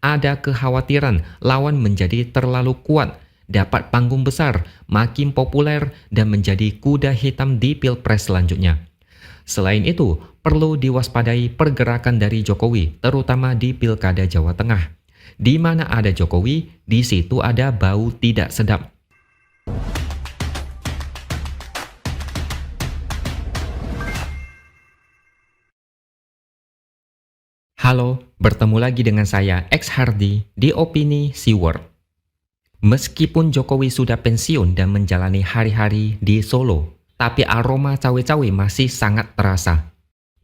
ada kekhawatiran lawan menjadi terlalu kuat, dapat panggung besar, makin populer, dan menjadi kuda hitam di Pilpres selanjutnya. Selain itu, perlu diwaspadai pergerakan dari Jokowi, terutama di Pilkada Jawa Tengah. Di mana ada Jokowi, di situ ada bau tidak sedap. Halo, bertemu lagi dengan saya X Hardy di Opini Seaworld. Meskipun Jokowi sudah pensiun dan menjalani hari-hari di Solo, tapi aroma cawe-cawe masih sangat terasa.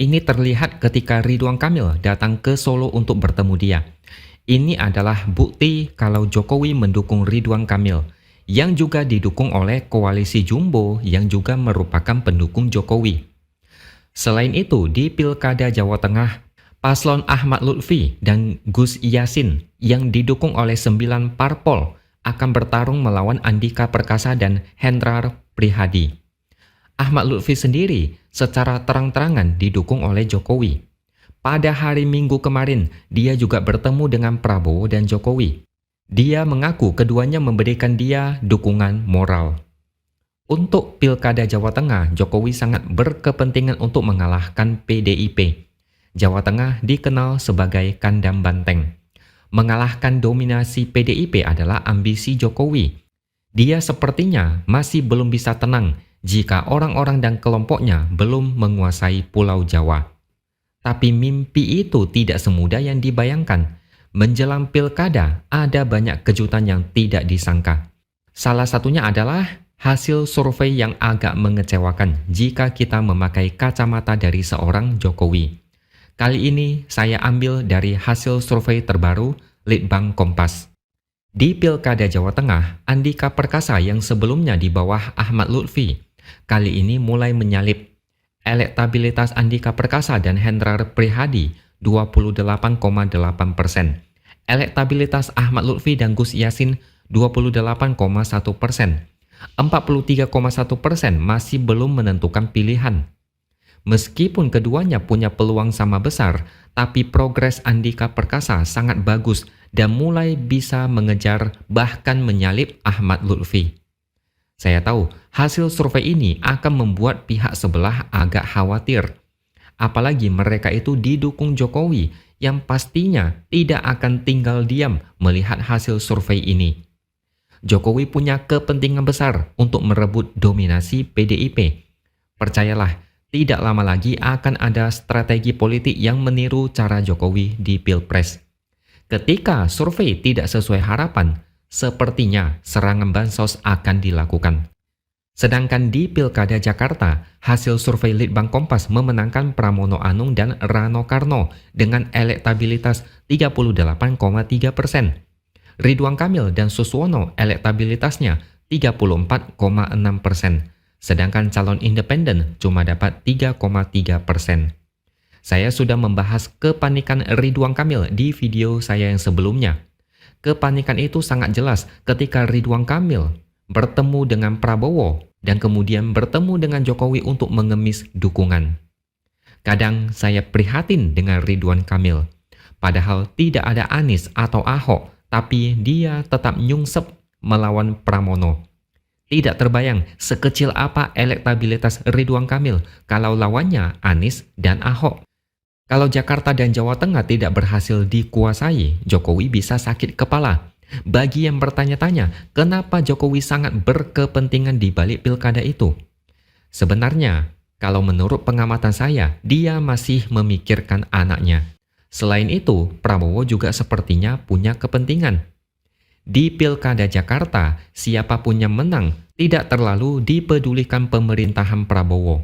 Ini terlihat ketika Ridwan Kamil datang ke Solo untuk bertemu dia. Ini adalah bukti kalau Jokowi mendukung Ridwan Kamil, yang juga didukung oleh koalisi Jumbo yang juga merupakan pendukung Jokowi. Selain itu, di Pilkada Jawa Tengah, Paslon Ahmad Lutfi dan Gus Yassin yang didukung oleh 9 parpol akan bertarung melawan Andika Perkasa dan Hendrar Prihadi. Ahmad Lutfi sendiri secara terang-terangan didukung oleh Jokowi. Pada hari Minggu kemarin, dia juga bertemu dengan Prabowo dan Jokowi. Dia mengaku keduanya memberikan dia dukungan moral. Untuk Pilkada Jawa Tengah, Jokowi sangat berkepentingan untuk mengalahkan PDIP. Jawa Tengah dikenal sebagai kandang banteng. Mengalahkan dominasi PDIP adalah ambisi Jokowi. Dia sepertinya masih belum bisa tenang jika orang-orang dan kelompoknya belum menguasai Pulau Jawa. Tapi mimpi itu tidak semudah yang dibayangkan. Menjelang pilkada, ada banyak kejutan yang tidak disangka. Salah satunya adalah hasil survei yang agak mengecewakan jika kita memakai kacamata dari seorang Jokowi. Kali ini saya ambil dari hasil survei terbaru Litbang Kompas. Di Pilkada Jawa Tengah, Andika Perkasa yang sebelumnya di bawah Ahmad Lutfi, kali ini mulai menyalip. Elektabilitas Andika Perkasa dan Hendrar Prihadi 28,8%. Elektabilitas Ahmad Lutfi dan Gus Yassin 28,1%. 43,1% masih belum menentukan pilihan. Meskipun keduanya punya peluang sama besar, tapi progres Andika Perkasa sangat bagus dan mulai bisa mengejar bahkan menyalip Ahmad Lutfi. Saya tahu hasil survei ini akan membuat pihak sebelah agak khawatir. Apalagi mereka itu didukung Jokowi yang pastinya tidak akan tinggal diam melihat hasil survei ini. Jokowi punya kepentingan besar untuk merebut dominasi PDIP. Percayalah, tidak lama lagi akan ada strategi politik yang meniru cara Jokowi di Pilpres. Ketika survei tidak sesuai harapan, sepertinya serangan bansos akan dilakukan. Sedangkan di Pilkada Jakarta, hasil survei Litbang Kompas memenangkan Pramono Anung dan Rano Karno dengan elektabilitas 38,3%. Ridwan Kamil dan Suswono elektabilitasnya 34,6%. Sedangkan calon independen cuma dapat 3,3%. Saya sudah membahas kepanikan Ridwan Kamil di video saya yang sebelumnya. Kepanikan itu sangat jelas ketika Ridwan Kamil bertemu dengan Prabowo dan kemudian bertemu dengan Jokowi untuk mengemis dukungan. Kadang saya prihatin dengan Ridwan Kamil. Padahal tidak ada Anies atau Ahok, tapi dia tetap nyungsep melawan Pramono. Tidak terbayang sekecil apa elektabilitas Ridwan Kamil kalau lawannya Anies dan Ahok. Kalau Jakarta dan Jawa Tengah tidak berhasil dikuasai, Jokowi bisa sakit kepala. Bagi yang bertanya-tanya, kenapa Jokowi sangat berkepentingan di balik pilkada itu? Sebenarnya, kalau menurut pengamatan saya, dia masih memikirkan anaknya. Selain itu, Prabowo juga sepertinya punya kepentingan. Di Pilkada Jakarta, siapapun yang menang tidak terlalu dipedulikan pemerintahan Prabowo.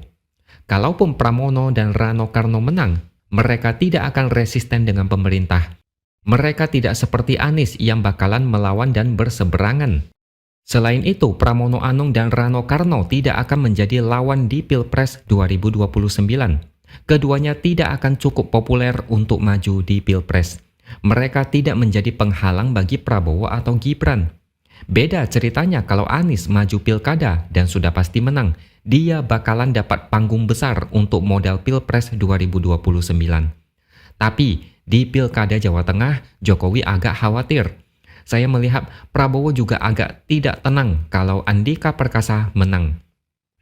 Kalaupun Pramono dan Rano Karno menang, mereka tidak akan resisten dengan pemerintah. Mereka tidak seperti Anies yang bakalan melawan dan berseberangan. Selain itu, Pramono Anung dan Rano Karno tidak akan menjadi lawan di Pilpres 2029. Keduanya tidak akan cukup populer untuk maju di Pilpres. Mereka tidak menjadi penghalang bagi Prabowo atau Gibran. Beda ceritanya kalau Anies maju pilkada dan sudah pasti menang, dia bakalan dapat panggung besar untuk modal Pilpres 2029. Tapi Di Pilkada Jawa Tengah, Jokowi agak khawatir. Saya melihat Prabowo juga agak tidak tenang kalau Andika Perkasa menang.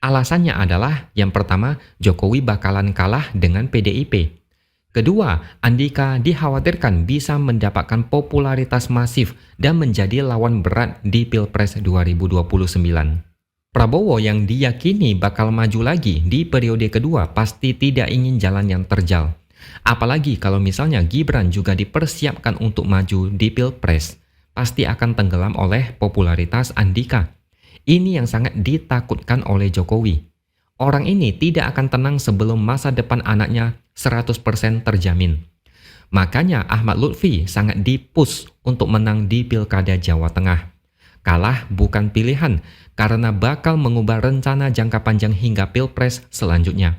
Alasannya adalah, yang pertama, Jokowi bakalan kalah dengan PDIP. Kedua, Andika dikhawatirkan bisa mendapatkan popularitas masif dan menjadi lawan berat di Pilpres 2029. Prabowo yang diyakini bakal maju lagi di periode kedua pasti tidak ingin jalan yang terjal. Apalagi kalau misalnya Gibran juga dipersiapkan untuk maju di Pilpres, pasti akan tenggelam oleh popularitas Andika. Ini yang sangat ditakutkan oleh Jokowi. Orang ini tidak akan tenang sebelum masa depan anaknya 100% terjamin. Makanya Ahmad Lutfi sangat dipush untuk menang di Pilkada Jawa Tengah. Kalah bukan pilihan, karena bakal mengubah rencana jangka panjang hingga Pilpres selanjutnya.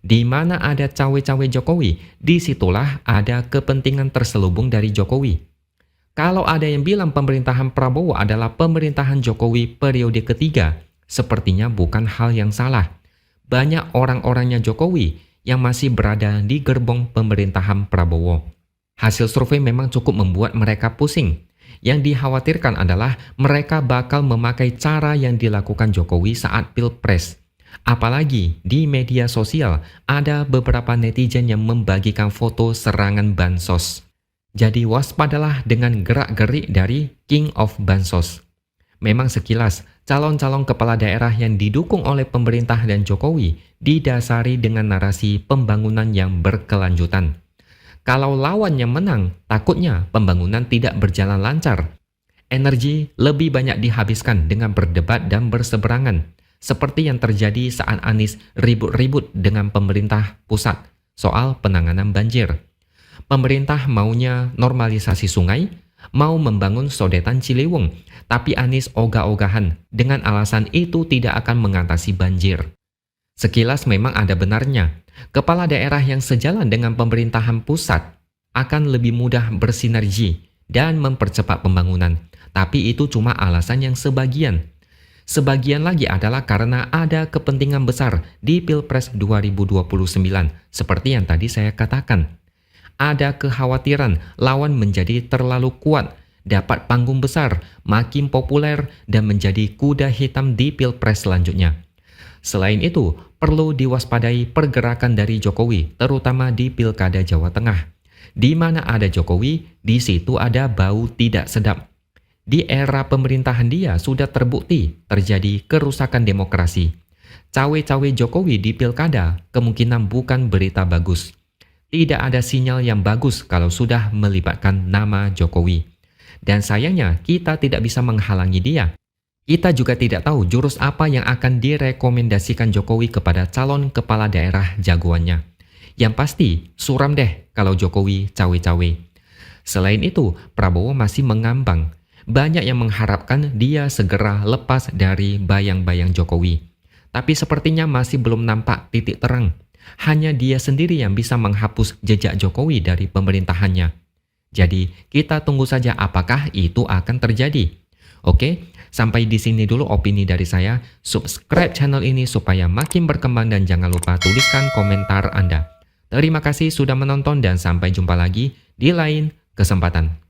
Di mana ada cawe-cawe Jokowi, disitulah ada kepentingan terselubung dari Jokowi. Kalau ada yang bilang pemerintahan Prabowo adalah pemerintahan Jokowi periode ketiga, sepertinya bukan hal yang salah. Banyak orang-orangnya Jokowi yang masih berada di gerbong pemerintahan Prabowo. Hasil survei memang cukup membuat mereka pusing. Yang dikhawatirkan adalah mereka bakal memakai cara yang dilakukan Jokowi saat Pilpres. Apalagi di media sosial ada beberapa netizen yang membagikan foto serangan Bansos. Jadi waspadalah dengan gerak-gerik dari King of Bansos. Memang sekilas, calon-calon kepala daerah yang didukung oleh pemerintah dan Jokowi didasari dengan narasi pembangunan yang berkelanjutan. Kalau lawannya menang, takutnya pembangunan tidak berjalan lancar. Energi lebih banyak dihabiskan dengan berdebat dan berseberangan, seperti yang terjadi saat Anies ribut-ribut dengan pemerintah pusat soal penanganan banjir. Pemerintah maunya normalisasi sungai, mau membangun sodetan Ciliwung, tapi Anies ogah-ogahan dengan alasan itu tidak akan mengatasi banjir. Sekilas memang ada benarnya. Kepala daerah yang sejalan dengan pemerintahan pusat akan lebih mudah bersinergi dan mempercepat pembangunan. Tapi itu cuma alasan yang sebagian. Sebagian lagi adalah karena ada kepentingan besar di Pilpres 2029, seperti yang tadi saya katakan. Ada kekhawatiran lawan menjadi terlalu kuat, dapat panggung besar, makin populer, dan menjadi kuda hitam di Pilpres selanjutnya. Selain itu, perlu diwaspadai pergerakan dari Jokowi, terutama di Pilkada Jawa Tengah. Di mana ada Jokowi, di situ ada bau tidak sedap. Di era pemerintahan dia sudah terbukti terjadi kerusakan demokrasi. Cawe-cawe Jokowi di Pilkada kemungkinan bukan berita bagus. Tidak ada sinyal yang bagus kalau sudah melibatkan nama Jokowi. Dan sayangnya kita tidak bisa menghalangi dia. Kita juga tidak tahu jurus apa yang akan direkomendasikan Jokowi kepada calon kepala daerah jagoannya. Yang pasti, suram deh kalau Jokowi cawe-cawe. Selain itu, Prabowo masih mengambang. Banyak yang mengharapkan dia segera lepas dari bayang-bayang Jokowi. Tapi sepertinya masih belum nampak titik terang. Hanya dia sendiri yang bisa menghapus jejak Jokowi dari pemerintahannya. Jadi, kita tunggu saja apakah itu akan terjadi. Oke, sampai di sini dulu opini dari saya. Subscribe channel ini supaya makin berkembang dan jangan lupa tuliskan komentar Anda. Terima kasih sudah menonton dan sampai jumpa lagi di lain kesempatan.